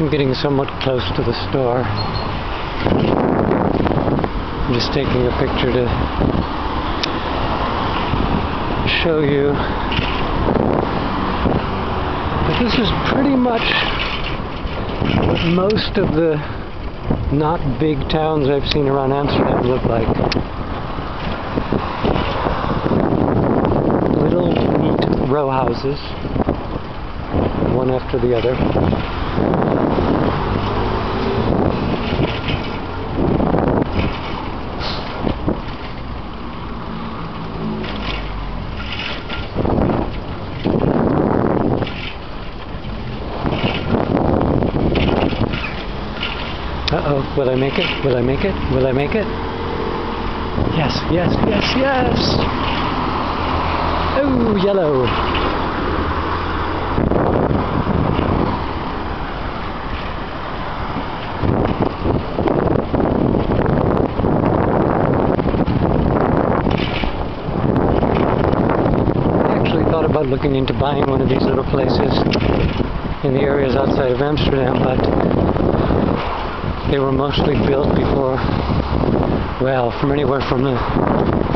I'm getting somewhat close to the store. I'm just taking a picture to show you. But this is pretty much what most of the not big towns I've seen around Amsterdam look like. Little neat row houses, one after the other. Uh-oh, will I make it? Will I make it? Will I make it? Yes, yes, yes, yes! Oh, yellow! I actually thought about looking into buying one of these little places in the areas outside of Amsterdam, but they were mostly built before, well, from anywhere from the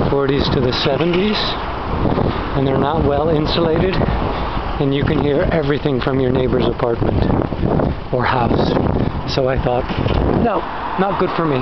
40s to the 70s, and they're not well insulated, and you can hear everything from your neighbor's apartment or house. So I thought, no, not good for me.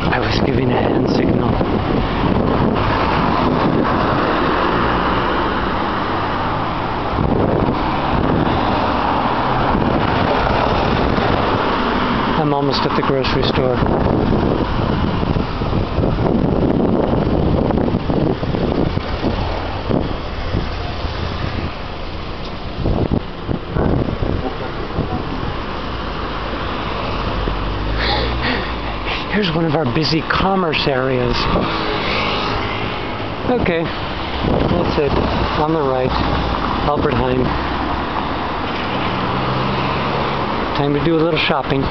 I was giving a hand signal. I'm almost at the grocery store. Here's one of our busy commerce areas. Okay, that's it. On the right, Albert Heijn. Time to do a little shopping.